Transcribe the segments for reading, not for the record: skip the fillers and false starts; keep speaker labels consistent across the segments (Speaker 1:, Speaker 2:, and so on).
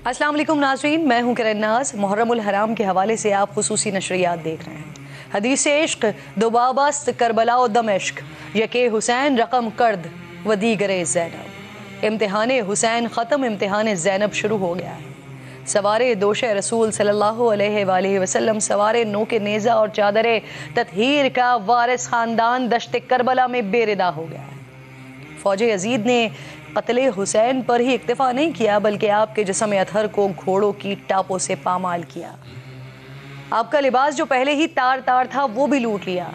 Speaker 1: السلام علیکم ناظرین، میں ہوں کرن ناز۔ محرم الحرام کے حوالے سے آپ خصوصی نشریات دیکھ رہے ہیں۔ حدیث عشق دو بابست کربلا و دمشق، یکے حسین رقم کرد و دیگر زینب۔ امتحان حسین ختم، امتحان زینب شروع ہو گیا ہے۔ سوارے دوش رسول صلی اللہ علیہ وآلہ وسلم، سوارے نو کے نیزہ اور چادر تطہیر کا وارث خاندان دشت کربلا میں بے ردا ہو گیا ہے۔ فوج یزید نے قتل حسین پر ہی اکتفا نہیں کیا، بلکہ آپ کے جسم اطہر کو گھوڑوں کی ٹاپوں سے پامال کیا۔ آپ کا لباس جو پہلے ہی تار تار تھا وہ بھی لوٹ لیا۔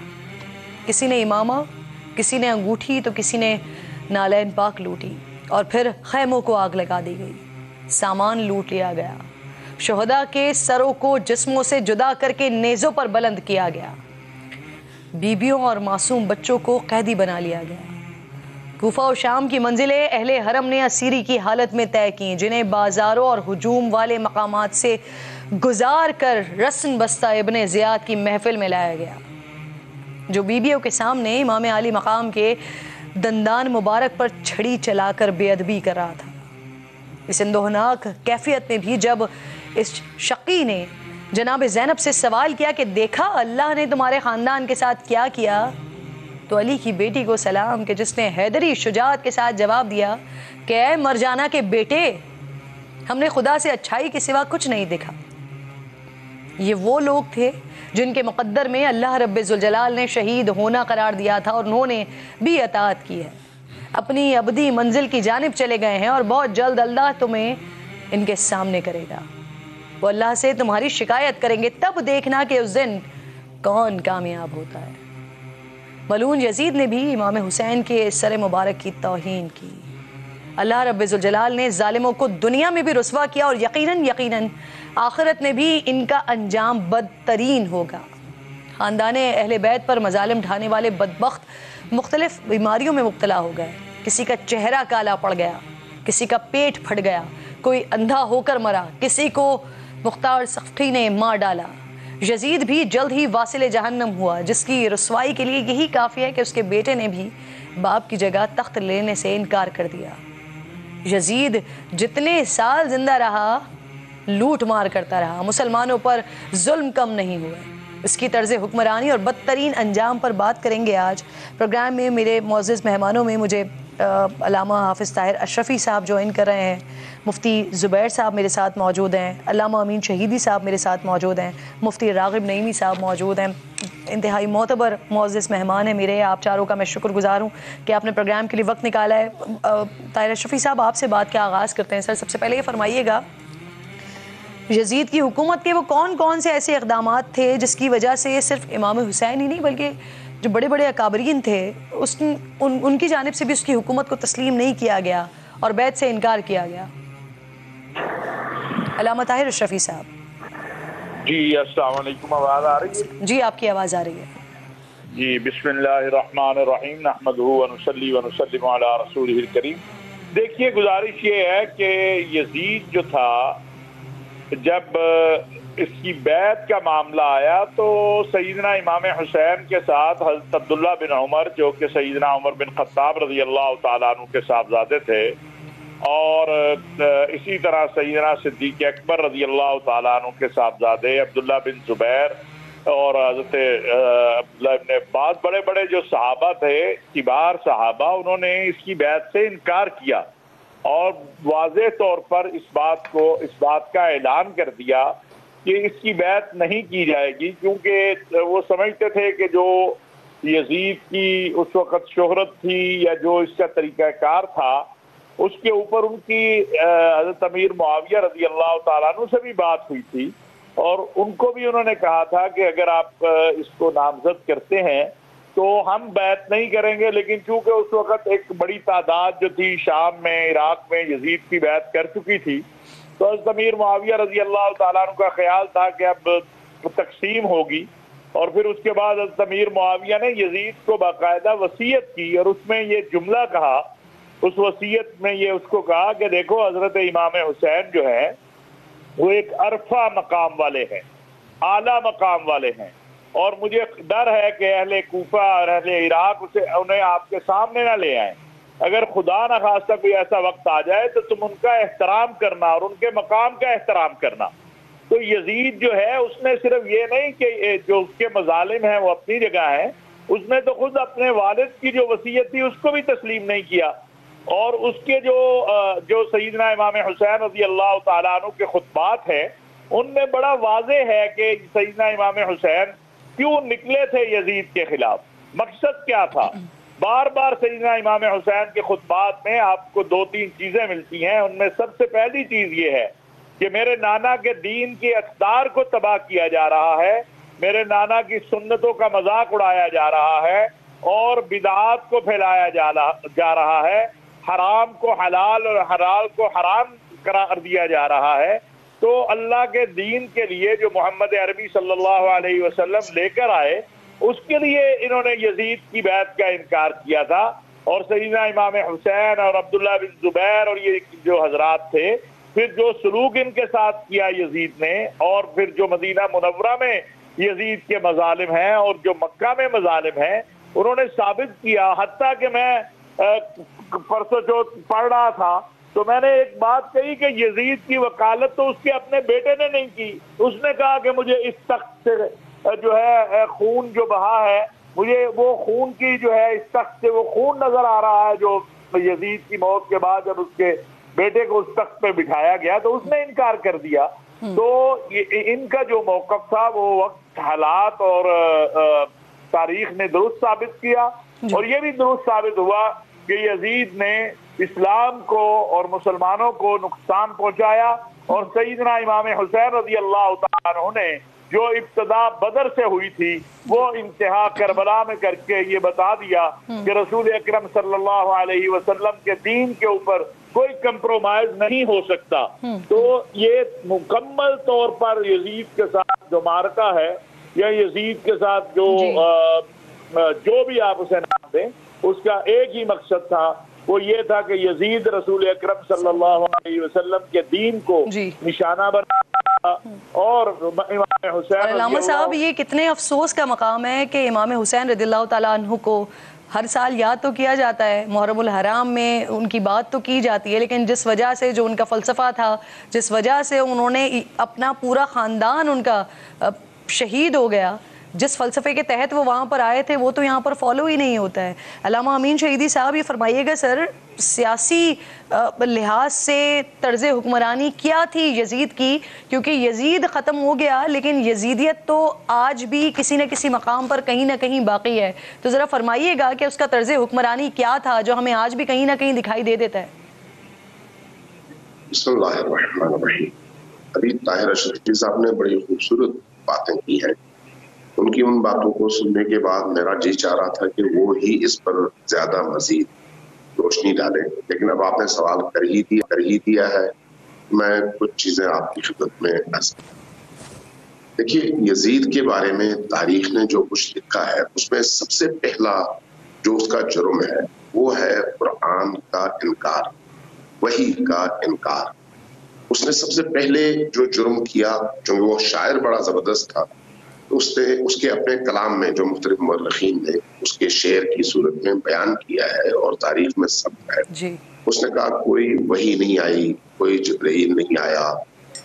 Speaker 1: کسی نے امامہ، کسی نے انگوٹھی، تو کسی نے نالین پاک لوٹی، اور پھر خیموں کو آگ لگا دی گئی، سامان لوٹ لیا گیا۔ شہداء کے سروں کو جسموں سے جدا کر کے نیزوں پر بلند کیا گیا۔ بیبیوں اور معصوم بچوں کو قیدی بنا لیا گیا۔ کوفہ و شام کی منزلیں اہل حرم نے اسیری کی حالت میں طے کیں، جنہیں بازاروں اور ہجوم والے مقامات سے گزار کر رسن بستہ ابن زیاد کی محفل میں لایا گیا، جو بیبیوں کے سامنے امام علی مقام کے دندان مبارک پر چھڑی چلا کر بے ادبی کر رہا تھا۔ اس اندوہناک کیفیت میں بھی جب اس شقی نے جناب زینب سے سوال کیا کہ دیکھا اللہ نے تمہارے خاندان کے ساتھ کیا کیا، تو علی کی بیٹی کو سلام کہ جس نے حیدری شجاعت کے ساتھ جواب دیا کہ اے مرجانہ کے بیٹے، ہم نے خدا سے اچھائی کے سوا کچھ نہیں دیکھا۔ یہ وہ لوگ تھے جن کے مقدر میں اللہ رب ذوالجلال نے شہید ہونا قرار دیا تھا، اور انہوں نے بھی اطاعت کی ہے، اپنی ابدی منزل کی جانب چلے گئے ہیں، اور بہت جلد اللہ تمہیں ان کے سامنے کرے گا۔ وہ اللہ سے تمہاری شکایت کریں گے، تب دیکھنا کہ اس دن کون کامیاب ہوتا ہے۔ ملعون یزید نے بھی امام حسین کے سر مبارک کی توہین کی۔ اللہ رب ذوالجلال نے ظالموں کو دنیا میں بھی رسوا کیا، اور یقیناً آخرت میں بھی ان کا انجام بدترین ہوگا۔ خاندان اہل بیت پر مظالم ڈھانے والے بدبخت مختلف بیماریوں میں مبتلا ہو گئے۔ کسی کا چہرہ کالا پڑ گیا، کسی کا پیٹ پھٹ گیا، کوئی اندھا ہو کر مرا، کسی کو مختار سختی نے مار ڈالا۔ یزید بھی جلد ہی واصل جہنم ہوا، جس کی رسوائی کے لیے یہی کافی ہے کہ اس کے بیٹے نے بھی باپ کی جگہ تخت لینے سے انکار کر دیا۔ یزید جتنے سال زندہ رہا لوٹ مار کرتا رہا، مسلمانوں پر ظلم کم نہیں ہوئے۔ اس کی طرز حکمرانی اور بدترین انجام پر بات کریں گے آج پروگرام میں۔ میرے معزز مہمانوں میں مجھے علامہ حافظ طاہر اشرفی صاحب جوائن کر رہے ہیں، مفتی زبیر صاحب میرے ساتھ موجود ہیں، علامہ امین شہیدی صاحب میرے ساتھ موجود ہیں، مفتی راغب نعیمی صاحب موجود ہیں۔ انتہائی معتبر معزز مہمان ہیں میرے، آپ چاروں کا میں شکر گزار ہوں کہ آپ نے پروگرام کے لیے وقت نکالا ہے۔ طاہر اشرفی صاحب، آپ سے بات کا آغاز کرتے ہیں۔ سر، سب سے پہلے یہ فرمائیے گا، یزید کی حکومت کے وہ کون کون سے ایسے اقدامات تھے جس کی وجہ سے صرف امام حسین ہی نہیں بلکہ جو بڑے بڑے اکابرین تھے ان کی جانب سے بھی اس کی حکومت کو تسلیم نہیں کیا گیا اور بیعت سے انکار کیا گیا؟ علامہ طاہر اشرفی صاحب۔
Speaker 2: جی السلام علیکم، آواز آ رہی ہے؟
Speaker 1: جی، آپ کی آواز آ رہی ہے۔
Speaker 2: جی، بسم اللہ الرحمن الرحیم، نحمدہ ونصلی ونسلم علی رسولہ الکریم۔ دیکھیے، گزارش یہ ہے کہ یزید جو تھا، جب اس کی بیعت کا معاملہ آیا تو سیدنا امام حسین کے ساتھ حضرت عبداللہ بن عمر، جو کہ سیدنا عمر بن خطاب رضی اللہ تعالیٰ عنہ کے صاحبزادے تھے، اور اسی طرح سیدنا صدیق اکبر رضی اللہ تعالیٰ عنہ کے صاحبزادے عبداللہ بن زبیر اور حضرت عبداللہ بن عباس، بڑے بڑے جو صحابہ تھے، کبار صحابہ، انہوں نے اس کی بیعت سے انکار کیا اور واضح طور پر اس بات کا اعلان کر دیا کہ اس کی بیعت نہیں کی جائے گی، کیونکہ وہ سمجھتے تھے کہ جو یزید کی اس وقت شہرت تھی یا جو اس کا طریقہ کار تھا، اس کے اوپر ان کی حضرت امیر معاویہ رضی اللہ تعالیٰ عنہ سے بھی بات ہوئی تھی، اور ان کو بھی انہوں نے کہا تھا کہ اگر آپ اس کو نامزد کرتے ہیں تو ہم بیعت نہیں کریں گے، لیکن چونکہ اس وقت ایک بڑی تعداد جو تھی شام میں، عراق میں یزید کی بیعت کر چکی تھی، تو حضرت امیر معاویہ رضی اللہ تعالیٰ عنہ کا خیال تھا کہ اب تقسیم ہوگی، اور پھر اس کے بعد حضرت امیر معاویہ نے یزید کو باقاعدہ وصیت کی، اور اس میں یہ جملہ کہا، اس وصیت میں یہ اس کو کہا کہ دیکھو، حضرت امام حسین جو ہیں وہ ایک عرفہ مقام والے ہیں، اعلیٰ مقام والے ہیں، اور مجھے ڈر ہے کہ اہل کوفہ اور اہل عراق انہیں آپ کے سامنے نہ لے آئیں، اگر خدا نہ خواستہ کوئی ایسا وقت آ جائے تو تم ان کا احترام کرنا اور ان کے مقام کا احترام کرنا۔ تو یزید جو ہے اس نے صرف یہ نہیں کہ جو اس کے مظالم ہیں وہ اپنی جگہ ہیں، اس نے تو خود اپنے والد کی جو وصیت تھی اس کو بھی تسلیم نہیں کیا، اور اس کے جو سیدنا امام حسین رضی اللہ تعالیٰ عنہ کے خطبات ہیں ان میں بڑا واضح ہے کہ سیدنا امام حسین کیوں نکلے تھے یزید کے خلاف، مقصد کیا تھا۔ بار بار سیدنا امام حسین کے خطبات میں آپ کو 2-3 چیزیں ملتی ہیں، ان میں سب سے پہلی چیز یہ ہے کہ میرے نانا کے دین کے اقدار کو تباہ کیا جا رہا ہے، میرے نانا کی سنتوں کا مذاق اڑایا جا رہا ہے اور بدعات کو پھیلایا جا رہا ہے، حرام کو حلال اور حلال کو حرام قرار دیا جا رہا ہے۔ تو اللہ کے دین کے لیے جو محمد عربی صلی اللہ علیہ وسلم لے کر آئے اس کے لیے انہوں نے یزید کی بیعت کا انکار کیا تھا، اور سیدنا امام حسین اور عبداللہ بن زبیر اور یہ جو حضرات تھے، پھر جو سلوک ان کے ساتھ کیا یزید نے، اور پھر جو مدینہ منورہ میں یزید کے مظالم ہیں اور جو مکہ میں مظالم ہیں، انہوں نے ثابت کیا۔ حتیٰ کہ میں پرسوں جو پڑھ رہا تھا تو میں نے ایک بات کہی کہ یزید کی وکالت تو اس کے اپنے بیٹے نے نہیں کی، اس نے کہا کہ مجھے اس تخت سے جو ہے خون جو بہا ہے، مجھے وہ خون کی جو ہے اس تخت سے وہ خون نظر آ رہا ہے جو یزید کی موت کے بعد جب اس کے بیٹے کو اس تخت پہ بٹھایا گیا تو اس نے انکار کر دیا۔ تو ان کا جو موقف تھا وہ وقت، حالات اور تاریخ نے درست ثابت کیا، اور یہ بھی درست ثابت ہوا کہ یزید نے اسلام کو اور مسلمانوں کو نقصان پہنچایا، اور سیدنا امام حسین رضی اللہ تعالیٰ عنہ نے جو ابتدا بدر سے ہوئی تھی وہ انتہا کربلا میں کر کے یہ بتا دیا کہ رسول اکرم صلی اللہ علیہ وسلم کے دین کے اوپر کوئی کمپرومائز نہیں ہو سکتا۔ تو یہ مکمل طور پر یزید کے ساتھ جو معرکہ ہے، یا یزید کے ساتھ جو بھی آپ اسے نام دیں، اس کا ایک ہی مقصد تھا، وہ یہ تھا کہ یزید رسول اکرم صلی اللہ علیہ وسلم کے دین کو نشانہ بنا، اور امام حسین۔
Speaker 1: علامہ صاحب، یہ کتنے افسوس کا مقام ہے کہ امام حسین رضی اللہ تعالیٰ عنہ کو ہر سال یاد تو کیا جاتا ہے، محرم الحرام میں ان کی بات تو کی جاتی ہے، لیکن جس وجہ سے جو ان کا فلسفہ تھا، جس وجہ سے انہوں نے اپنا پورا خاندان ان کا شہید ہو گیا، جس فلسفے کے تحت وہ وہاں پر آئے تھے وہ تو یہاں پر فالو ہی نہیں ہوتا ہے۔ علامہ امین شہیدی صاحب، یہ فرمائیے گا سر، سیاسی لحاظ سے طرز حکمرانی کیا تھی یزید کی؟ کیونکہ یزید ختم ہو گیا لیکن یزیدیت تو آج بھی کسی نہ کسی مقام پر کہیں نہ کہیں باقی ہے، تو ذرا فرمائیے گا کہ اس کا طرز حکمرانی کیا تھا جو ہمیں آج بھی کہیں نہ کہیں دکھائی دے دیتا ہے؟
Speaker 3: بسم اللہ الرحمن الرحیم۔ ابھی طاہر اشرفی صاحب نے بڑی خوبصورت باتیں کی ہیں، ان کی ان باتوں کو سننے کے بعد میرا جی چاہ رہا تھا کہ وہ ہی اس پر زیادہ مزید روشنی ڈالیں، لیکن اب آپ نے سوال کر ہی دیا ہے، میں کچھ چیزیں آپ کی خدمت میں دیکھیے، یزید کے بارے میں تاریخ نے جو کچھ لکھا ہے اس میں سب سے پہلا جو اس کا جرم ہے وہ ہے قرآن کا انکار، وحی کا انکار۔ اس نے سب سے پہلے جو جرم کیا، جو وہ شاعر بڑا زبردست تھا، اس نے اس کے اپنے کلام میں جو مختلف مورخین نے اس کے شعر کی صورت میں بیان کیا ہے اور تاریخ میں ثبت ہے، اس نے کہا کوئی وحی نہیں آئی، کوئی جبرائیل نہیں آیا،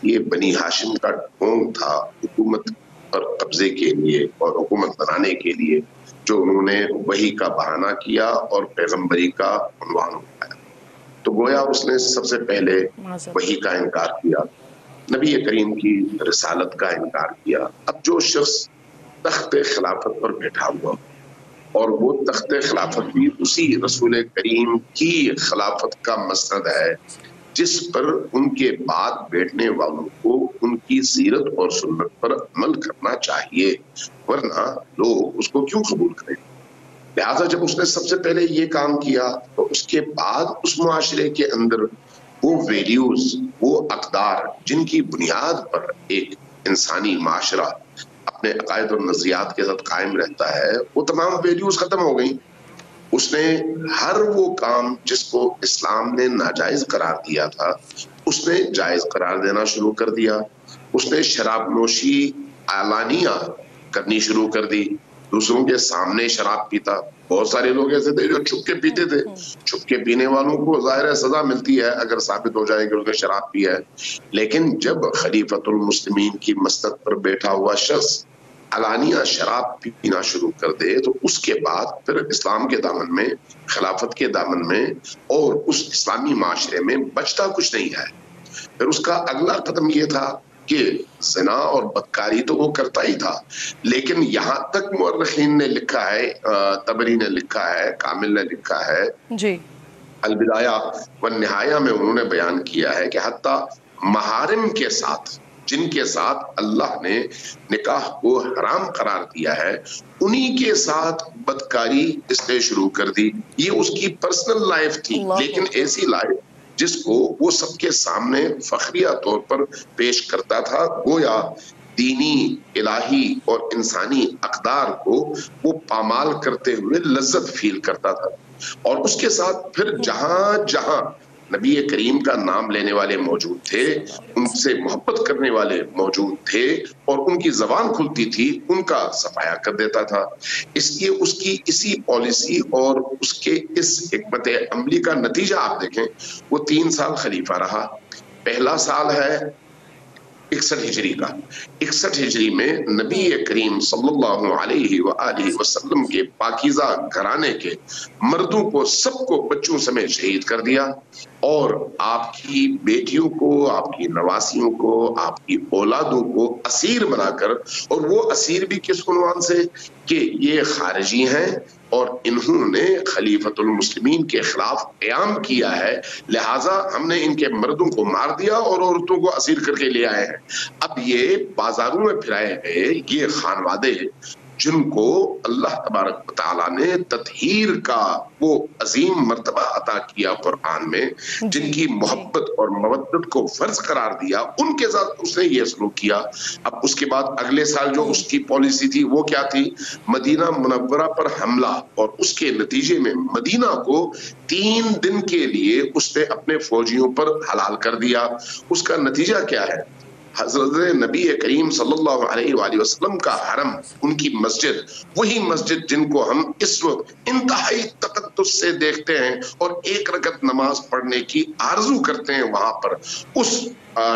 Speaker 3: یہ بنی ہاشم کا ڈھونگ تھا حکومت پر قبضے کے لیے اور حکومت بنانے کے لیے، جو انہوں نے وحی کا بہانہ کیا اور پیغمبری کا عنوان اٹھایا۔ تو گویا اس نے سب سے پہلے وحی کا انکار کیا، نبی کریم کی رسالت کا انکار کیا۔ اب جو شخص تخت خلافت پر بیٹھا ہوا اور وہ تخت خلافت بھی اسی رسول کریم کی خلافت کا مسند ہے جس پر ان کے بعد بیٹھنے والوں کو ان کی سیرت اور سنت پر عمل کرنا چاہیے، ورنہ لوگ اس کو کیوں قبول کریں؟ لہٰذا جب اس نے سب سے پہلے یہ کام کیا تو اس کے بعد اس معاشرے کے اندر وہ ویلیوز، وہ اقدار جن کی بنیاد پر ایک انسانی معاشرہ اپنے عقائد اور نظریات کے ساتھ قائم رہتا ہے، وہ تمام ویلیوز ختم ہو گئیں۔ اس نے ہر وہ کام جس کو اسلام نے ناجائز قرار دیا تھا اس نے جائز قرار دینا شروع کر دیا۔ اس نے شراب نوشی اعلانیہ کرنی شروع کر دی، دوسروں کے سامنے شراب پیتا. بہت سارے لوگ ایسے تھے جو چھپ کے پیتے تھے. چھپ کے پینے والوں کو ظاہر ہے سزا ملتی ہے اگر ثابت ہو جائے کہ اس نے شراب پیا ہے. لیکن جب خلیفۃ المسلمین کی مسند پر بیٹھا ہوا شخص علانیہ شراب پینا شروع کر دے تو اس کے بعد پھر اسلام کے دامن میں، خلافت کے دامن میں اور اس اسلامی معاشرے میں بچتا کچھ نہیں ہے. پھر اس کا اگلا قدم یہ تھا کہ زنا اور بدکاری تو وہ کرتا ہی تھا، لیکن یہاں تک مورخین نے لکھا ہے، طبری نے لکھا ہے، کامل نے لکھا ہے
Speaker 1: جی
Speaker 3: البدایہ والنہایہ میں انہوں نے بیان کیا ہے کہ حتیٰ محارم کے ساتھ، جن کے ساتھ اللہ نے نکاح کو حرام قرار دیا ہے، انہی کے ساتھ بدکاری اس نے شروع کر دی. یہ اس کی پرسنل لائف تھی، لیکن ایسی لائف جس کو وہ سب کے سامنے فخریہ طور پر پیش کرتا تھا، گویا دینی، الہی اور انسانی اقدار کو وہ پامال کرتے ہوئے لذت فیل کرتا تھا. اور اس کے ساتھ پھر جہاں جہاں نبی کریم کا نام لینے والے موجود تھے، ان سے محبت کرنے والے موجود تھے اور ان کی زبان کھلتی تھی، ان کا صفایا کر دیتا تھا. اس لیے اس کی اسی پالیسی اور اس کے اس حکمت عملی کا نتیجہ آپ دیکھیں، وہ 3 سال خلیفہ رہا. پہلا سال ہے 61 ہجری کا. 61 ہجری میں نبی کریم صلی اللہ علیہ وآلہ وسلم کے پاکیزہ گھرانے کے مردوں کو سب کو بچوں سمیت شہید کر دیا، اور آپ کی بیٹیوں کو، آپ کی نواسیوں کو، آپ کی اولادوں کو اسیر بنا کر، اور وہ اسیر بھی کس عنوان سے کہ یہ خارجی ہیں اور انہوں نے خلیفۃ المسلمین کے خلاف قیام کیا ہے، لہٰذا ہم نے ان کے مردوں کو مار دیا اور عورتوں کو اسیر کر کے لے آئے ہیں. اب یہ بازاروں میں پھرائے گئے یہ خانوادے جن کو اللہ تبارک و تعالیٰ نے تطہیر کا وہ عظیم مرتبہ عطا کیا قرآن میں، جن کی محبت اور مودت کو فرض قرار دیا، ان کے ساتھ اس نے یہ سلوک کیا. اب اس کے بعد اگلے سال جو اس کی پالیسی تھی وہ کیا تھی؟ مدینہ منورہ پر حملہ، اور اس کے نتیجے میں مدینہ کو 3 دن کے لیے اس نے اپنے فوجیوں پر حلال کر دیا. اس کا نتیجہ کیا ہے؟ حضرت نبی کریم صلی اللہ علیہ وآلہ وسلم کا حرم، ان کی مسجد، وہی مسجد جن کو ہم اس وقت انتہائی تقدس سے دیکھتے ہیں اور 1 رکعت نماز پڑھنے کی آرزو کرتے ہیں، وہاں پر اس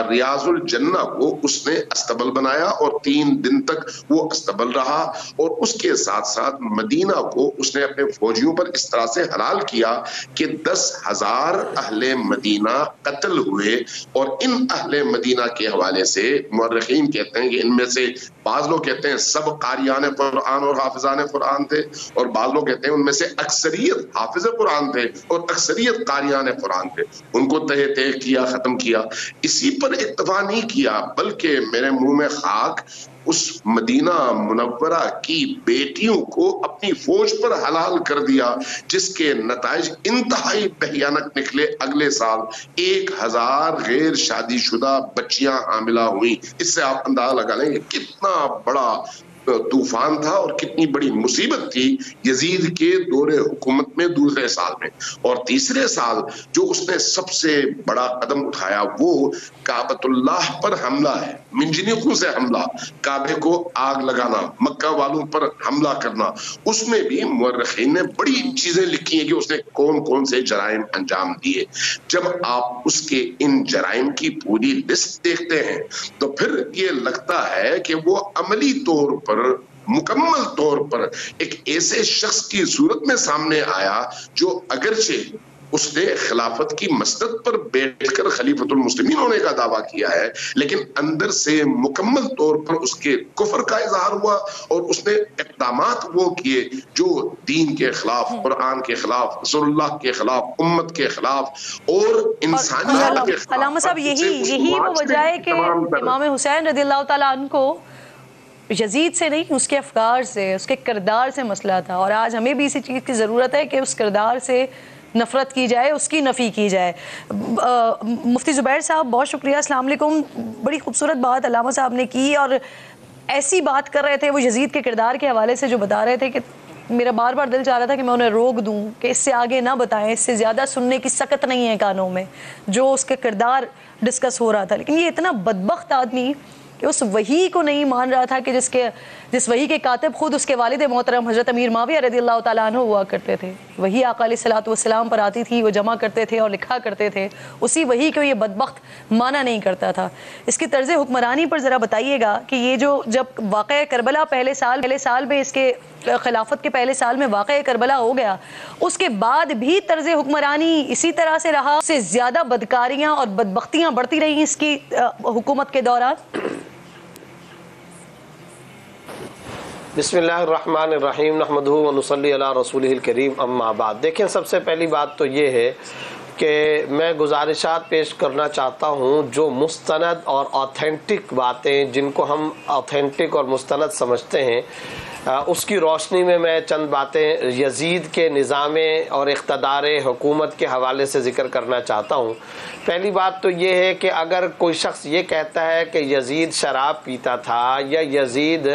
Speaker 3: ریاض الجنہ کو اس نے استبل بنایا اور 3 دن تک وہ استبل رہا. اور اس کے ساتھ ساتھ مدینہ کو اس نے اپنے فوجیوں پر اس طرح سے حلال کیا کہ 10,000 اہل مدینہ قتل ہوئے. اور ان اہل مدینہ کے حوالے سے مورخین کہتے ہیں کہ ان میں سے بعض لوگ کہتے ہیں سب قاریان قرآن اور حافظان قرآن تھے، اور بعض لوگ کہتے ہیں ان میں سے اکثریت حافظ قرآن تھے اور اکثریت قاریان قرآن تھے. ان کو تہہ تہہ کیا، ختم کیا. اسی پر اکتفا نہیں کیا بلکہ میرے منہ میں خاک، اس مدینہ منورہ کی بیٹیوں کو اپنی فوج پر حلال کر دیا، جس کے نتائج انتہائی بھیانک نکلے. اگلے سال 1000 غیر شادی شدہ بچیاں حاملہ ہوئیں. اس سے آپ اندازہ لگا لیں کہ کتنا بڑا طوفان تھا اور کتنی بڑی مصیبت تھی یزید کے دور حکومت میں دوسرے سال میں. اور تیسرے سال جو اس نے سب سے بڑا قدم اٹھایا وہ کعبۃ اللہ پر حملہ ہے، منجنیقوں سے حملہ، کعبے کو آگ لگانا، مکہ والوں پر حملہ کرنا. اس میں بھی مورخین نے بڑی چیزیں لکھی ہیں کہ اس نے کون کون سے جرائم انجام دیے. جب آپ اس کے ان جرائم کی پوری لسٹ دیکھتے ہیں تو پھر یہ لگتا ہے کہ وہ عملی طور پر، مکمل طور پر ایک ایسے شخص کی صورت میں سامنے آیا جو اگرچہ اس نے خلافت کی مسند پر بیٹھ کر خلیفۃ المسلمین ہونے کا دعویٰ کیا ہے، لیکن اندر سے مکمل طور پر اس کے کفر کا اظہار ہوا اور اس نے اقدامات وہ کیے جو دین کے خلاف، قرآن کے خلاف، رسول اللہ کے خلاف، امت کے خلاف اور انسانیت کے خلاف.
Speaker 1: علامہ صاحب یہی وہ وجہ ہے کہ امام حسین رضی اللہ تعالیٰ عنہ کو یزید سے نہیں، اس کے افکار سے، اس کے کردار سے مسئلہ تھا. اور آج ہمیں بھی اسی چیز کی ضرورت ہے کہ اس کردار سے نفرت کی جائے، اس کی نفی کی جائے. مفتی زبیر صاحب بہت شکریہ، السلام علیکم. بڑی خوبصورت بات علامہ صاحب نے کی، اور ایسی بات کر رہے تھے وہ یزید کے کردار کے حوالے سے جو بتا رہے تھے کہ میرا بار بار دل چاہ رہا تھا کہ میں انہیں روک دوں کہ اس سے آگے نہ بتائیں، اس سے زیادہ سننے کی سکت نہیں ہے کانوں میں جو اس کے کردار ڈسکس ہو رہا تھا. لیکن یہ اتنا بدبخت آدمی کہ اس وحی کو نہیں مان رہا تھا کہ جس وحی کے کاتب خود اس کے والد محترم حضرت امیر معاویہ رضی اللہ تعالیٰ عنہ ہوا کرتے تھے. وحی آقا علیہ الصلوۃ والسلام پر آتی تھی، وہ جمع کرتے تھے اور لکھا کرتے تھے، اسی وحی کو یہ بدبخت مانا نہیں کرتا تھا. اس کی طرز حکمرانی پر ذرا بتائیے گا کہ یہ جو جب واقعہ کربلا پہلے سال میں اس کے خلافت کے پہلے سال میں واقعہ کربلا ہو گیا، اس کے بعد بھی طرز حکمرانی اسی طرح سے رہا، اس سے زیادہ بدکاریاں اور بدبختیاں بڑھتی رہی اس کی حکومت کے دوران؟
Speaker 4: بسم اللہ الرحمن الرحیم نحمدہ ونصلی علی رسولہ الکریم اما بعد. دیکھیں، سب سے پہلی بات تو یہ ہے کہ میں گزارشات پیش کرنا چاہتا ہوں جو مستند اور آتھینٹک باتیں، جن کو ہم آتھینٹک اور مستند سمجھتے ہیں، اس کی روشنی میں چند باتیں یزید کے نظام اور اقتدار حکومت کے حوالے سے ذکر کرنا چاہتا ہوں. پہلی بات تو یہ ہے کہ اگر کوئی شخص یہ کہتا ہے کہ یزید شراب پیتا تھا، یا یزید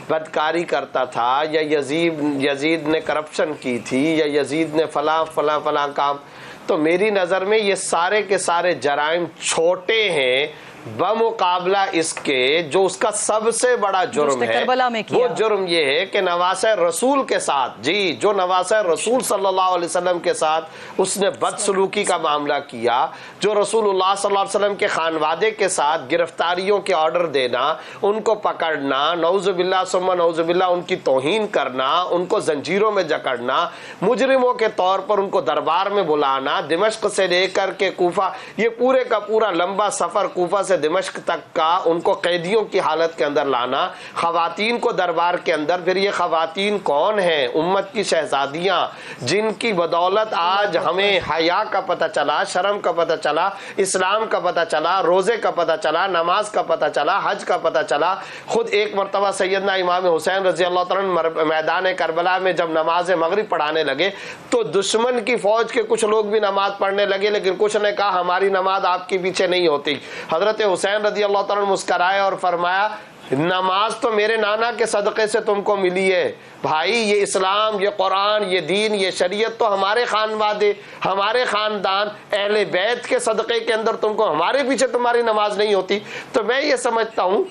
Speaker 4: بدکاری کرتا تھا، یا یزید نے کرپشن کی تھی، یا یزید نے فلاں کام، تو میری نظر میں یہ سارے کے سارے جرائم چھوٹے ہیں بمقابلہ اس کے جو اس کا سب سے بڑا جرم ہے. وہ جرم یہ ہے کہ نواسہ رسول کے ساتھ، جو نواسہ رسول صلی اللہ علیہ وسلم کے ساتھ اس نے بدسلوکی کا معاملہ کیا، جو رسول اللہ صلی اللہ علیہ وسلم کے خانوادے کے ساتھ گرفتاریوں کے آرڈر دینا، ان کو پکڑنا، نعوذ باللہ ثم نعوذ باللہ ان کی توہین کرنا، ان کو زنجیروں میں جکڑنا، مجرموں کے طور پر ان کو دربار میں بلانا، دمشق سے لے کر کے کوفہ، یہ پورے کا پورا لمبا سفر کوفہ سے دمشق تک کا، ان کو قیدیوں کی حالت کے اندر لانا، خواتین کو دربار کے اندر. پھر یہ خواتین کون ہیں؟ امت کی شہزادیاں، جن کی بدولت آج ہمیں حیا کا پتہ چلا، شرم کا پتہ چلا، اسلام کا پتہ چلا، روزے کا پتہ چلا، نماز کا پتہ چلا، حج کا پتہ چلا. خود ایک مرتبہ سیدنا امام حسین رضی اللہ تعالیٰ عنہ میدان کربلا میں جب نماز مغرب پڑھانے لگے تو دشمن کی فوج کے کچھ لوگ بھی نماز پڑھنے لگے، لیکن کچھ نے کہا ہماری نماز آپ کے پیچھے نہیں ہوتی. حضرت حسین رضی اللہ تعالیٰ عنہ مسکرائے اور فرمایا نماز تو میرے نانا کے صدقے سے تم کو ملی ہے بھائی، یہ اسلام، یہ قرآن، یہ دین، یہ شریعت تو ہمارے خانوادے، ہمارے خاندان، اہل بیت کے صدقے کے اندر تم کو، ہمارے پیچھے تمہاری نماز نہیں ہوتی. تو میں یہ سمجھتا ہوں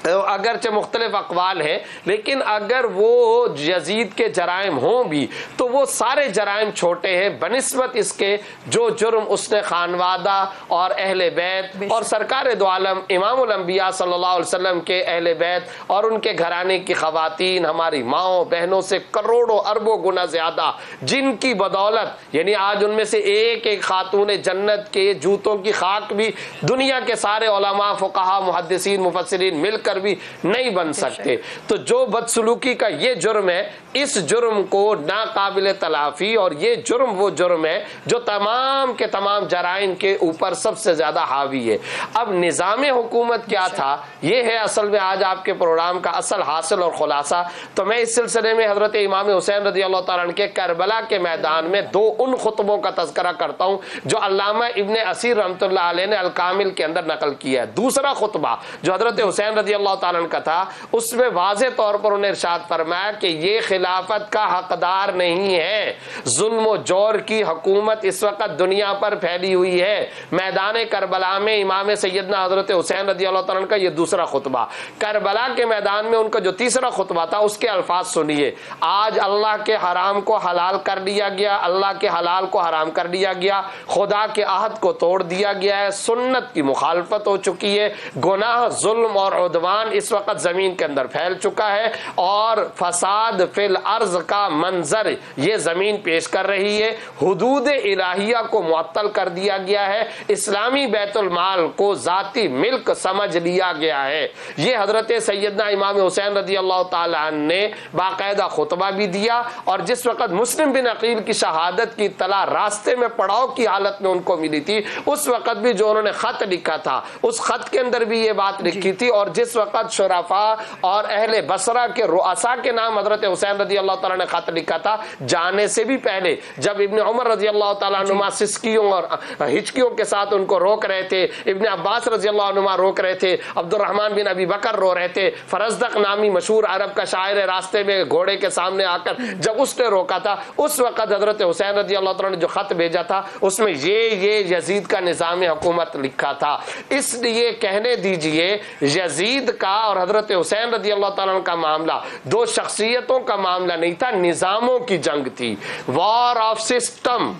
Speaker 4: اگرچہ مختلف اقوال ہیں، لیکن اگر وہ یزید کے جرائم ہوں بھی تو وہ سارے جرائم چھوٹے ہیں بنسبت اس کے جو جرم اس نے خانوادہ اور اہل بیت اور سرکار دو عالم امام الانبیاء صلی اللہ علیہ وسلم کے اہل بیت اور ان کے گھرانے کی خواتین، ہماری ماؤں بہنوں سے کروڑوں اربوں گنا زیادہ، جن کی بدولت یعنی آج ان میں سے ایک ایک خاتون جنت کے جوتوں کی خاک بھی دنیا کے سارے علماء، فقہا، محدثین، مفسرین مل کر بھی نہیں بن سکتے. تو جو بدسلوکی کا یہ جرم ہے، اس جرم کو ناقابل تلافی، اور یہ جرم وہ جرم ہے جو تمام کے تمام جرائم کے اوپر سب سے زیادہ حاوی ہے. اب نظام حکومت کیا تھا، یہ ہے اصل میں آج آپ کے پروگرام کا اصل حاصل اور خلاصہ. تو میں اس سلسلے میں حضرت امام حسین رضی اللہ تعالیٰ عنہ کے کربلا کے میدان میں دو ان خطبوں کا تذکرہ کرتا ہوں جو علامہ ابن اسیر رحمۃ اللہ علیہ نے الکامل کے اندر نقل کیا ہے. دوسرا خطبہ جو حضرت حسین رضی اللہ تعالیٰ عنہ کا تھا، اس میں واضح طور پر انہیں ارشاد فرمایا کہ یہ خلافت کا حقدار نہیں ہے. ظلم و جور کی حکومت اس وقت دنیا پر پھیلی ہوئی ہے. میدان کربلا میں امام سیدنا حضرت حسین رضی اللہ تعالیٰ عنہ کا یہ دوسرا خطبہ، کربلا کے میدان میں ان کا جو تیسرا خطبہ تھا اس کے الفاظ سنیے. آج اللہ کے حرام کو حلال کر دیا گیا، اللہ کے حلال کو حرام کر دیا گیا، خدا کے عہد کو توڑ دیا گیا ہے، سنت کی مخالفت ہو چکی ہے، گناہ، ظلم اور عدوان اس وقت زمین کے اندر پھیل چکا ہے، اور فساد فی الارض کا منظر یہ زمین پیش کر رہی ہے. حدود الہیہ کو معطل کر دیا گیا ہے، اسلامی بیت المال کو ذاتی ملک سمجھ لیا گیا ہے. یہ حضرت سیدنا امام حسین رضی اللہ تعالیٰ عنہ نے باقاعدہ خطبہ بھی دیا، اور جس وقت مسلم بن عقیل کی شہادت کی اطلاع راستے میں پڑاؤ کی حالت میں ان کو ملی تھی، اس وقت بھی جو انہوں نے خط لکھا تھا اس خط کے اندر بھی یہ بات لکھی تھی. اور جس وقت شرفاء اور اہل بصرہ کے رؤساء کے نام حضرت حسین رضی اللہ تعالیٰ نے خط لکھا تھا، جانے سے بھی پہلے جب ابن عمر رضی اللہ تعالیٰ عنہ سسکیوں اور ہچکیوں کے ساتھ ان کو روک رہے تھے، ابن عباس رضی اللہ عنہ روک رہے تھے، عبد الرحمن بن ابی بکر رو رہے تھے، فرزدق نامی مشہور عرب کا شاعر راستے میں گھوڑے کے سامنے آ کر جب اس نے روکا تھا، اس وقت حضرت حسین رضی اللہ تعالیٰ نے جو خط بھیجا تھا اس میں یہ یزید کا نظام حکومت لکھا تھا. اس لیے کہنے دیجئے یزید یزید کا اور حضرت حسین رضی اللہ تعالیٰ عنہ کا معاملہ دو شخصیتوں کا معاملہ نہیں تھا، نظاموں کی جنگ تھی، وار آف سسٹم،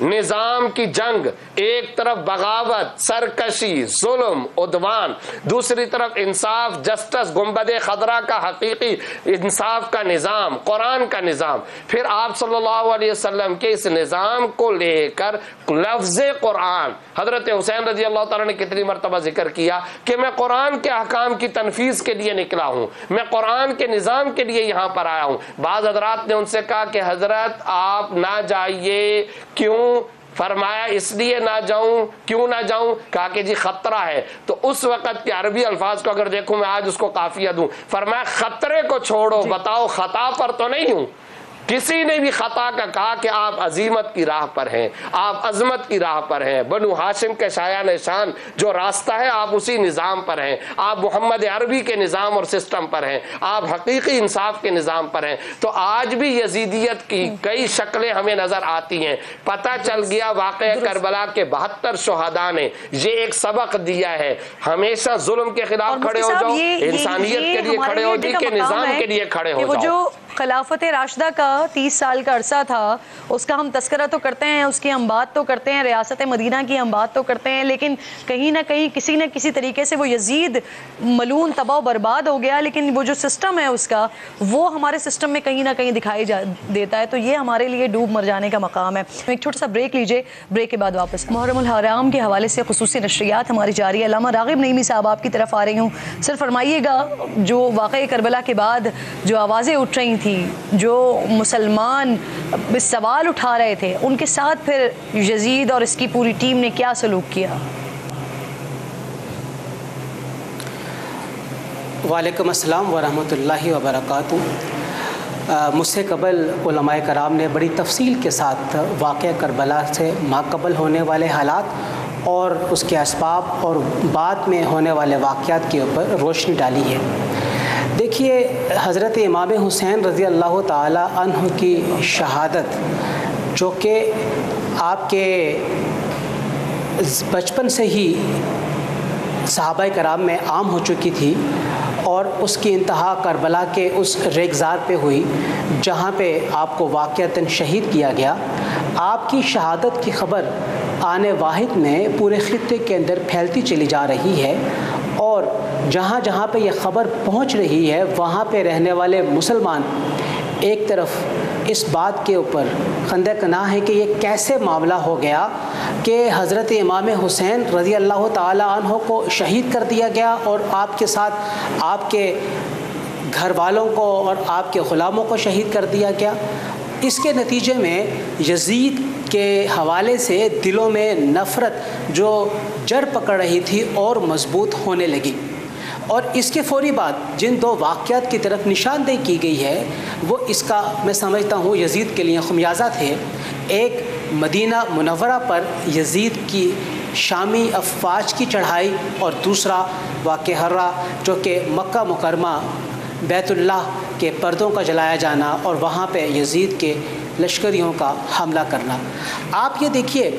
Speaker 4: نظام کی جنگ. ایک طرف بغاوت، سرکشی، ظلم، عدوان، دوسری طرف انصاف، جسٹس، گنبد خضرا کا حقیقی انصاف کا نظام، قرآن کا نظام. پھر آپ صلی اللہ علیہ وسلم کے اس نظام کو لے کر لفظ قرآن حضرت حسین رضی اللہ تعالیٰ نے کتنی مرتبہ ذکر کیا کہ میں قرآن کے احکام کی تنفیذ کے لیے نکلا ہوں، میں قرآن کے نظام کے لیے یہاں پر آیا ہوں. بعض حضرات نے ان سے کہا کہ حضرت آپ نہ جائیے، کیوں؟ فرمایا اس لیے نہ جاؤں. کیوں نہ جاؤں؟ کہا کہ جی خطرہ ہے. تو اس وقت کے عربی الفاظ کو اگر دیکھوں میں آج اس کو قافیہ دوں، فرمایا خطرے کو چھوڑو، بتاؤ خطا پر تو نہیں ہوں. کسی نے بھی خطا کا کہا کہ آپ عظیمت کی راہ پر ہیں، آپ عظمت کی راہ پر ہیں، بنو ہاشم کے شایان شان جو راستہ ہے آپ اسی نظام پر ہیں، آپ محمد عربی کے نظام اور سسٹم پر ہیں، آپ حقیقی انصاف کے نظام پر ہیں. تو آج بھی یزیدیت کی کئی شکلیں ہمیں نظر آتی ہیں. پتہ چل گیا واقعہ کربلا کے 72 شہداء نے یہ ایک سبق دیا ہے، ہمیشہ ظلم کے خلاف کھڑے ہو جاؤ، انسانیت کے لیے کھڑے ہو جاؤ، کہ نظام کے لیے کھڑے ہو جاؤ.
Speaker 1: خلافت راشدہ کا 30 سال کا عرصہ تھا، اس کا ہم تذکرہ تو کرتے ہیں، اس کی ہم بات تو کرتے ہیں، ریاست مدینہ کی ہم بات تو کرتے ہیں، لیکن کہیں نہ کہیں کسی نہ کسی طریقے سے وہ یزید ملعون تباہ و برباد ہو گیا، لیکن وہ جو سسٹم ہے اس کا وہ ہمارے سسٹم میں کہیں نہ کہیں دکھائی دیتا ہے. تو یہ ہمارے لیے ڈوب مر جانے کا مقام ہے. ایک چھوٹا سا بریک لیجئے، بریک کے بعد واپس. محرم الحرام کے حوالے سے خصوصی نشریات ہماری جاری ہے. علامہ راغب نعیمی صاحب آپ کی طرف آ رہی ہوں. سر فرمائیے گا، جو واقعہ کربلا کے بعد جو آوازیں اٹھ رہی تھیں، جو مسلمان سوال اٹھا رہے تھے، ان کے ساتھ پھر یزید اور اس کی پوری ٹیم نے کیا سلوک کیا؟
Speaker 5: وعلیکم السلام ورحمۃ اللہ وبرکاتہ. مجھ سے قبل علماء کرام نے بڑی تفصیل کے ساتھ واقعہ کربلا سے ماقبل ہونے والے حالات اور اس کے اسباب اور بعد میں ہونے والے واقعات کے اوپر روشنی ڈالی ہے. دیکھیے، حضرت امام حسین رضی اللہ تعالی عنہ کی شہادت جو کہ آپ کے بچپن سے ہی صحابہ کرام میں عام ہو چکی تھی، اور اس کی انتہا کربلا کے اس ریگزار پہ ہوئی جہاں پہ آپ کو واقعتاً شہید کیا گیا. آپ کی شہادت کی خبر آنے واحد میں پورے خطے کے اندر پھیلتی چلی جا رہی ہے، اور جہاں جہاں پہ یہ خبر پہنچ رہی ہے وہاں پہ رہنے والے مسلمان ایک طرف اس بات کے اوپر خندہ کناہ ہے کہ یہ کیسے معاملہ ہو گیا کہ حضرت امام حسین رضی اللہ تعالی عنہ کو شہید کر دیا گیا، اور آپ کے ساتھ آپ کے گھر والوں کو اور آپ کے غلاموں کو شہید کر دیا گیا. اس کے نتیجے میں یزید کے حوالے سے دلوں میں نفرت جو جڑ پکڑ رہی تھی اور مضبوط ہونے لگی. اور اس کے فوری بعد جن دو واقعات کی طرف نشاندہی کی گئی ہے وہ اس کا میں سمجھتا ہوں یزید کے لیے خمیازہ تھے. ایک مدینہ منورہ پر یزید کی شامی افواج کی چڑھائی، اور دوسرا واقعہ ہرہ جو کہ مکہ مکرمہ بیت اللہ کے پردوں کا جلایا جانا اور وہاں پہ یزید کے لشکریوں کا حملہ کرنا. آپ یہ دیکھیے،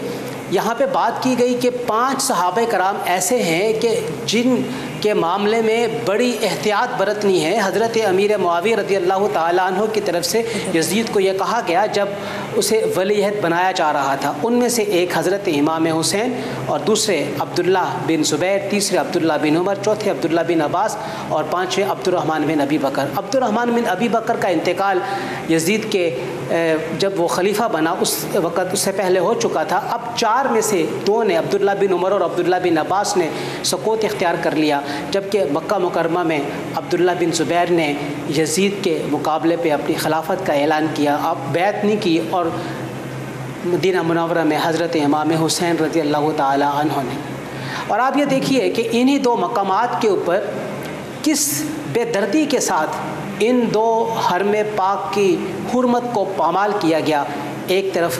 Speaker 5: یہاں پہ بات کی گئی کہ 5 صحابہ کرام ایسے ہیں کہ جن کے معاملے میں بڑی احتیاط برتنی ہے. حضرت امیر معاویہ رضی اللہ تعالیٰ عنہ کی طرف سے یزید کو یہ کہا گیا جب اسے ولی عہد بنایا جا رہا تھا. ان میں سے ایک حضرت امام حسین، اور دوسرے عبداللہ بن زبیر، تیسرے عبداللہ بن عمر، چوتھے عبداللہ بن عباس، اور پانچویں عبد الرحمن بن ابی بکر. عبد الرحمن بن ابی بکر کا انتقال یزید کے جب وہ خلیفہ بنا اس وقت اس سے پہلے ہو چکا تھا. اب 4 میں سے 2 نے، عبداللہ بن عمر اور عبداللہ بن عباس نے سقوط اختیار کر لیا، جبکہ مکہ مکرمہ میں عبداللہ بن زبیر نے یزید کے مقابلے پہ اپنی خلافت کا اعلان کیا. اب بیعت نہیں کی، اور مدینہ منورہ میں حضرت امام حسین رضی اللہ تعالی عنہ نے. اور آپ یہ دیکھیے کہ انہی 2 مقامات کے اوپر کس بے دردی کے ساتھ ان 2 حرم پاک کی حرمت کو پامال کیا گیا. ایک طرف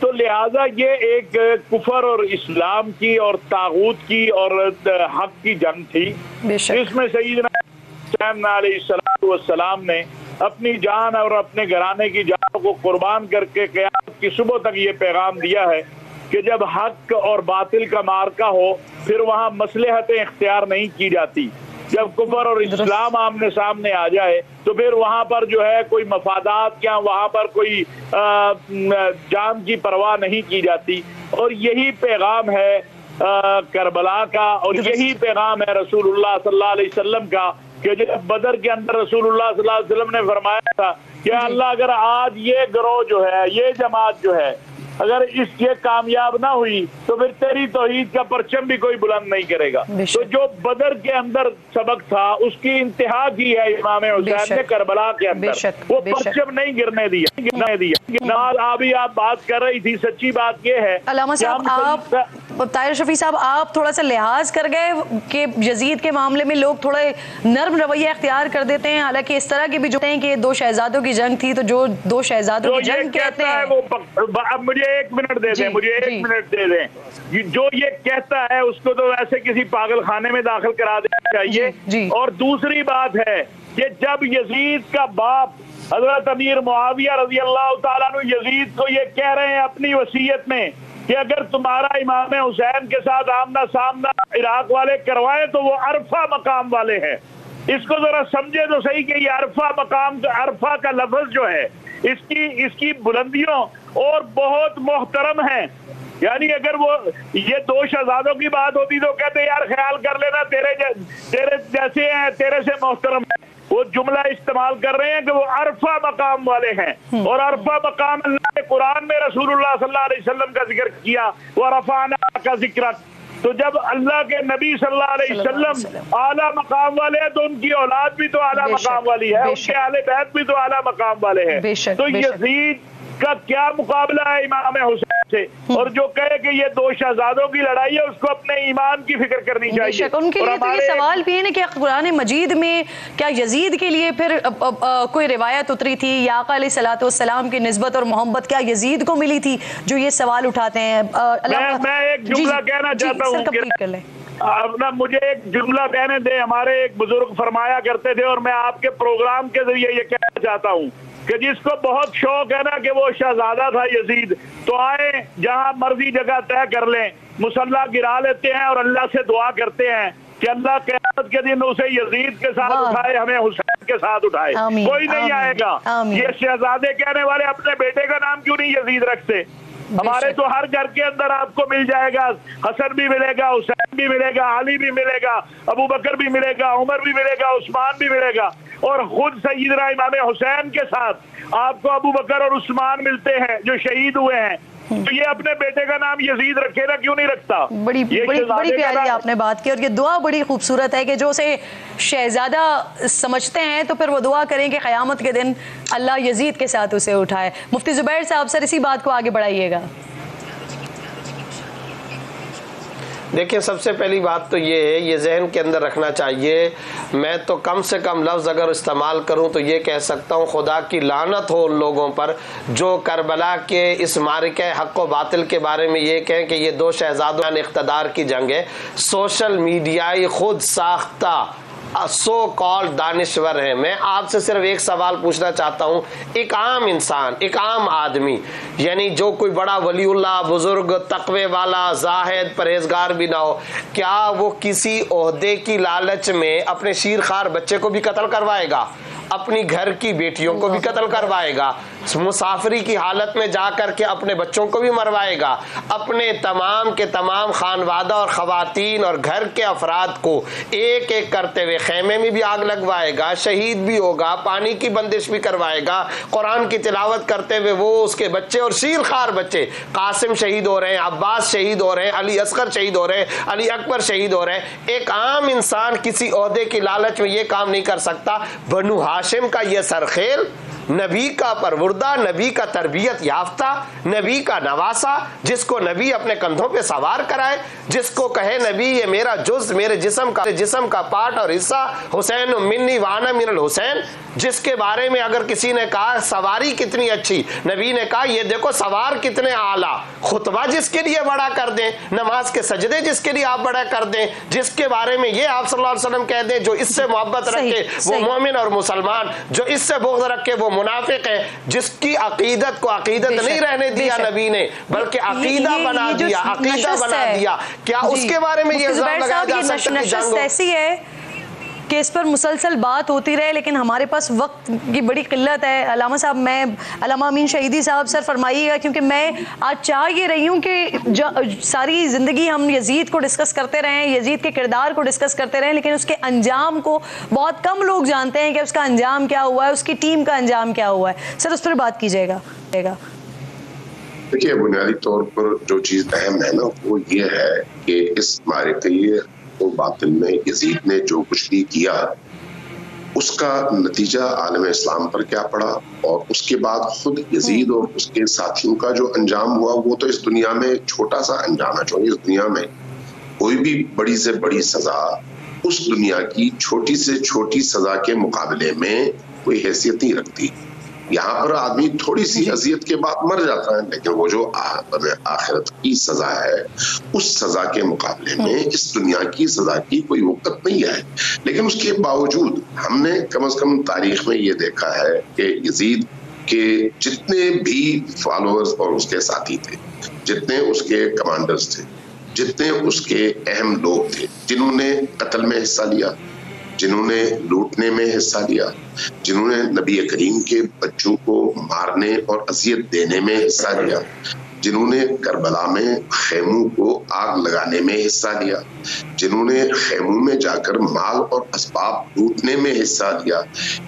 Speaker 2: تو لہٰذا یہ ایک کفر اور اسلام کی اور طاغوت کی اور حق کی جنگ تھی. اس میں سیدنا حسین علیہ السلام نے اپنی جان اور اپنے گھرانے کی جانوں کو قربان کر کے قیامت کی صبح تک یہ پیغام دیا ہے کہ جب حق اور باطل کا معرکہ ہو پھر وہاں مصلحتیں اختیار نہیں کی جاتی. جب کفر اور اسلام آمنے سامنے آ جائے تو پھر وہاں پر جو ہے کوئی مفادات کیا، وہاں پر کوئی جان کی پرواہ نہیں کی جاتی. اور یہی پیغام ہے کربلا کا، اور یہی پیغام ہے رسول اللہ صلی اللہ علیہ وسلم کا کہ جب بدر کے اندر رسول اللہ صلی اللہ علیہ وسلم نے فرمایا تھا کہ اللہ اگر آج یہ گروہ جو ہے، یہ جماعت جو ہے، اگر اس یہ کامیاب نہ ہوئی تو پھر تیری توحید کا پرچم بھی کوئی بلند نہیں کرے گا. تو جو بدر کے اندر سبق تھا اس کی انتہا کی ہے امام حسین نے کربلا کے اندر، وہ پرچم نہیں گرنے دیا. ابھی آپ بات کر رہی تھی، سچی بات یہ ہے
Speaker 1: علامہ صاحب، آپ طاہر شفیع صاحب آپ تھوڑا سا لحاظ کر گئے کہ یزید کے معاملے میں لوگ تھوڑے نرم رویہ اختیار کر دیتے ہیں، حالانکہ اس طرح کی بھی جو ہیں کہ دو شہزادوں کی جنگ تھی، تو جو دو شہزادوں کی جنگ کہتے ہیں
Speaker 2: اب مجھے ایک منٹ دے دیں، مجھے ایک منٹ دے دیں. جو یہ کہتا ہے اس کو تو ویسے کسی پاگل خانے میں داخل کرا دینا چاہیے. اور دوسری بات ہے کہ جب یزید کا باپ حضرت امیر معاویہ رضی اللہ تعالیٰ عنہ یزید کو یہ کہہ رہے ہیں اپنی وصیت میں کہ اگر تمہارا امام حسین کے ساتھ آمنا سامنا عراق والے کروائے تو وہ عرفہ مقام والے ہیں. اس کو ذرا سمجھے تو صحیح کہ یہ عرفہ مقام، عرفہ کا لفظ جو ہے اس کی بلندیوں اور بہت محترم ہیں. یعنی اگر وہ یہ دو شہزادوں کی بات ہوتی تو کہتے یار خیال کر لینا تیرے جیسے ہیں، تیرے سے محترم ہیں. وہ جملہ استعمال کر رہے ہیں کہ وہ عرفہ مقام والے ہیں، اور عرفہ مقام اللہ نے قرآن میں رسول اللہ صلی اللہ علیہ وسلم کا ذکر کیا، وہ رفعنا کا ذکر. تو جب اللہ کے نبی صلی اللہ علیہ وسلم اعلیٰ مقام والے ہیں تو ان کی اولاد بھی تو اعلیٰ مقام والی ہے، ان کے اہل بیت بھی تو اعلیٰ مقام والے ہیں. تو یزید کا کیا مقابلہ ہے امام حسین سے؟ اور جو کہے کہ یہ دو شہزادوں کی لڑائی ہے اس کو اپنے ایمان کی فکر کرنی چاہیے.
Speaker 1: ان کے لیے تو یہ سوال بھی ہے نا کہ قرآن مجید میں کیا یزید کے لیے پھر کوئی روایت اتری تھی یا آقا علیہ الصلوۃ والسلام کی نسبت اور محبت کیا یزید کو ملی تھی جو یہ سوال اٹھاتے ہیں؟
Speaker 2: میں ایک جملہ کہنا چاہتا ہوں، مجھے ایک جملہ کہنے دیں. ہمارے ایک بزرگ فرمایا کرتے تھے اور میں آپ کے پروگرام کے ذریعے یہ کہنا چاہتا ہوں کہ جس کو بہت شوق ہے نا کہ وہ شہزادہ تھا یزید، تو آئے جہاں مرضی جگہ طے کر لیں، مصلی گرا لیتے ہیں اور اللہ سے دعا کرتے ہیں کہ اللہ قیامت کے دن اسے یزید کے ساتھ اٹھائے، ہمیں حسین کے ساتھ اٹھائے. کوئی نہیں آئے گا. یہ شہزادے کہنے والے اپنے بیٹے کا نام کیوں نہیں یزید رکھتے؟ ہمارے تو ہر گھر کے اندر آپ کو مل جائے گا، حسن بھی ملے گا، حسین بھی ملے گا، علی بھی ملے گا، ابو بکر بھی ملے گا، عمر بھی ملے گا، عثمان بھی ملے گا. اور خود سیدنا امام حسین کے ساتھ آپ کو ابو بکر اور عثمان ملتے ہیں جو شہید ہوئے ہیں. تو یہ اپنے بیٹے کا نام یزید رکھے نا، کیوں نہیں رکھتا؟
Speaker 1: بڑی پیاری آپ نے بات کی، اور یہ دعا بڑی خوبصورت ہے کہ جو اسے شہزادہ سمجھتے ہیں تو پھر وہ دعا کریں کہ قیامت کے دن اللہ یزید کے ساتھ اسے اٹھائے. مفتی زبیر صاحب سر اسی بات کو آگے بڑھائیے گا.
Speaker 4: دیکھیں سب سے پہلی بات تو یہ ہے، یہ ذہن کے اندر رکھنا چاہیے، میں تو کم سے کم لفظ اگر استعمال کروں تو یہ کہہ سکتا ہوں خدا کی لعنت ہو ان لوگوں پر جو کربلا کے اس معرکہ حق و باطل کے بارے میں یہ کہیں کہ یہ دو شہزادوں نے اقتدار کی جنگ ہے. سوشل میڈیائی خود ساختہ سو کال دانشور ہیں. میں آپ سے صرف ایک سوال پوچھنا چاہتا ہوں، ایک عام انسان، ایک عام آدمی، یعنی جو کوئی بڑا ولی اللہ، بزرگ، تقوی والا، زاہد، پرہیزگار بھی نہ ہو، کیا وہ کسی عہدے کی لالچ میں اپنے شیرخوار بچے کو بھی قتل کروائے گا؟ اپنی گھر کی بیٹیوں کو بھی قتل کروائے گا؟ مسافری کی حالت میں جا کر کے اپنے بچوں کو بھی مروائے گا؟ اپنے تمام کے تمام خانوادہ اور خواتین اور گھر کے افراد کو ایک ایک کرتے ہوئے خیمے میں بھی آگ لگوائے گا، شہید بھی ہوگا، پانی کی بندش بھی کروائے گا، قرآن کی تلاوت کرتے ہوئے وہ اس کے بچے اور شیرخوار بچے، قاسم شہید ہو رہے ہیں، عباس شہید ہو رہے ہیں، علی اصغر شہید ہو رہے ہیں، علی اکبر شہید ہو رہے ہیں. ایک عام انسان کسی عہدے کی لالچ میں یہ کام نہیں کر سکتا. بنو ہاشم کا یہ سرخیل نبی کا پروردہ، نبی کا تربیت یافتہ، نبی کا نواسا، جس کو نبی اپنے کندھوں پہ سوار کرائے، جس کو کہے نبی یہ میرا جز، میرے جسم کا پارٹ اور حصہ، حسین منی وانا من الحسین، جس کے بارے میں اگر کسی نے کہا سواری کتنی اچھی، نبی نے کہا یہ دیکھو سوار کتنے اعلیٰ، خطبہ جس کے لیے بڑا کر دیں، نماز کے سجدے جس کے لیے آپ بڑا کر دیں، جس کے بارے میں یہ آپ صلی اللہ علیہ وسلم کہہ دیں جو اس سے محبت رکھے وہ مومن اور مسلمان، جو اس سے بغض رکھے وہ منافق ہے، جس کی عقیدت کو عقیدت نہیں رہنے دیا نبی نے بلکہ عقیدہ بنا دیا، عقیدہ بنا دیا، کیا اس کے بارے میں یہ الزام لگایا جا سکتا ہے؟
Speaker 1: نشست ایسی ہے کہ اس پر مسلسل بات ہوتی رہے، لیکن ہمارے پاس وقت کی بڑی قلت ہے۔ علامہ صاحب، میں علامہ امین شہیدی صاحب سر فرمائیے گا، کیونکہ میں آج چاہ یہ رہی ہوں کہ ساری زندگی ہم یزید کو ڈسکس کرتے رہیں، یزید کے کردار کو ڈسکس کرتے رہیں، لیکن اس کے انجام کو بہت کم لوگ جانتے ہیں کہ اس کا انجام کیا ہوا ہے، اس کی ٹیم کا انجام کیا ہوا ہے۔ سر اس پر بات کیجیے گا۔
Speaker 3: دیکھیے، بنیادی طور پر جو چیز اہم ہے نا وہ یہ ہے کہ اس معرکہ باطل میں یزید نے جو کچھ بھی کیا اس کا نتیجہ عالم اسلام پر کیا پڑا، اور اس کے بعد خود یزید اور اس کے ساتھیوں کا جو انجام ہوا وہ تو اس دنیا میں چھوٹا سا انجام ہے۔ جو اس دنیا میں کوئی بھی بڑی سے بڑی سزا اس دنیا کی چھوٹی سے چھوٹی سزا کے مقابلے میں کوئی حیثیت نہیں رکھتی۔ یہاں پر آدمی تھوڑی سی اذیت کے بعد مر جاتا ہے، لیکن وہ جو آخرت کی سزا ہے اس سزا کے مقابلے میں اس دنیا کی سزا کی کوئی وقت نہیں ہے۔ لیکن اس کے باوجود ہم نے کم از کم تاریخ میں یہ دیکھا ہے کہ یزید کے جتنے بھی فالوورز اور اس کے ساتھی تھے، جتنے اس کے کمانڈرز تھے، جتنے اس کے اہم لوگ تھے، جنہوں نے قتل میں حصہ لیا، جنہوں نے لوٹنے میں حصہ لیا، جنہوں نے نبی کریم کے بچوں کو مارنے اور اذیت دینے میں حصہ لیا، جنہوں نے کربلا میں خیموں کو آگ لگانے میں حصہ لیا، جنہوں نے خیموں میں جا کر مال اور اسباب لوٹنے میں حصہ لیا،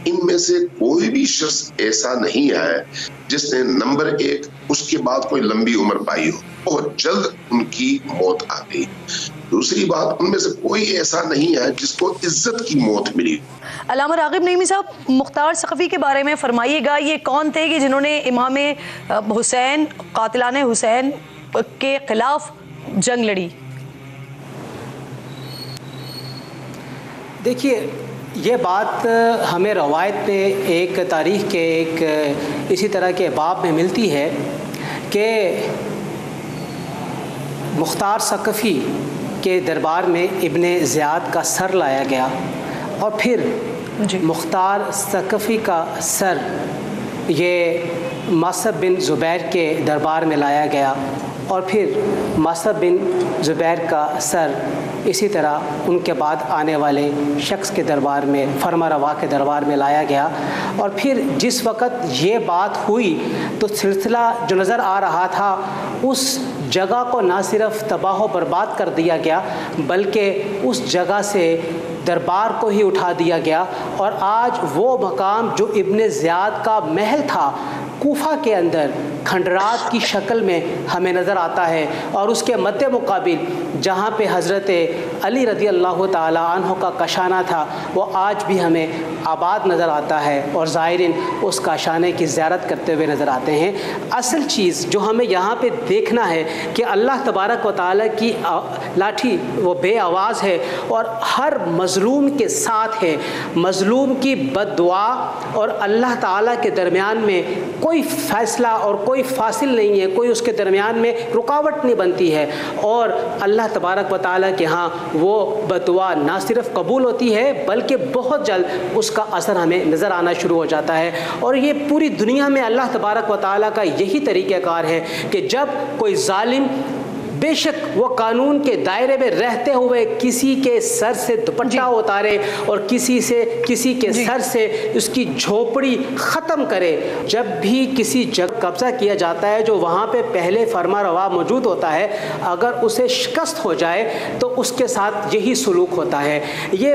Speaker 3: ان میں سے کوئی بھی شخص ایسا نہیں ہے جس نے نمبر 1 اس کے بعد کوئی لمبی عمر پائی ہو، بہت جلد ان کی موت آ گئی۔ دوسری بات، ان میں سے کوئی ایسا نہیں ہے جس کو عزت کی موت ملی۔
Speaker 1: علامہ راغب نعیمی صاحب، مختار ثقفی کے بارے میں فرمائیے گا، یہ کون تھے کہ جنہوں نے امام حسین، قاتلان حسین کے خلاف جنگ لڑی؟
Speaker 5: دیکھیے، یہ بات ہمیں روایت میں ایک تاریخ کے ایک اسی طرح کے باب میں ملتی ہے کہ مختار ثقفی کے دربار میں ابن زیاد کا سر لایا گیا، اور پھر مختار ثقفی کا سر یہ مصعب بن زبیر کے دربار میں لایا گیا، اور پھر مصعب بن زبیر کا سر اسی طرح ان کے بعد آنے والے شخص کے دربار میں، فرما روا کے دربار میں لایا گیا۔ اور پھر جس وقت یہ بات ہوئی تو سلسلہ جو نظر آ رہا تھا اس جگہ کو نہ صرف تباہ و برباد کر دیا گیا بلکہ اس جگہ سے دربار کو ہی اٹھا دیا گیا، اور آج وہ مقام جو ابن زیاد کا محل تھا کوفہ کے اندر کھنڈرات کی شکل میں ہمیں نظر آتا ہے، اور اس کے مد مقابل جہاں پہ حضرت علی رضی اللہ تعالی عنہ کا کاشانہ تھا وہ آج بھی ہمیں آباد نظر آتا ہے، اور زائرین اس کاشانے کی زیارت کرتے ہوئے نظر آتے ہیں۔ اصل چیز جو ہمیں یہاں پہ دیکھنا ہے کہ اللہ تبارک و تعالیٰ کی لاٹھی وہ بے آواز ہے اور ہر مظلوم کے ساتھ ہے۔ مظلوم کی بد دعا اور اللہ تعالیٰ کے درمیان میں کوئی فیصلہ اور کوئی فاصل نہیں ہے، کوئی اس کے درمیان میں رکاوٹ نہیں بنتی ہے، اور اللہ تبارک و تعالیٰ کے ہاں وہ بد دعا نہ صرف قبول ہوتی ہے بلکہ بہت جلد اس کا اثر ہمیں نظر آنا شروع ہو جاتا ہے۔ اور یہ پوری دنیا میں اللہ تبارک و تعالیٰ کا یہی طریقہ کار ہے کہ جب کوئی ظالم بے شک وہ قانون کے دائرے میں رہتے ہوئے کسی کے سر سے دوپٹہ اتارے اور کسی کے سر سے اس کی جھوپڑی ختم کرے، جب بھی کسی جگہ قبضہ کیا جاتا ہے جو وہاں پہ پہلے فرما روا موجود ہوتا ہے، اگر اسے شکست ہو جائے تو اس کے ساتھ یہی سلوک ہوتا ہے۔ یہ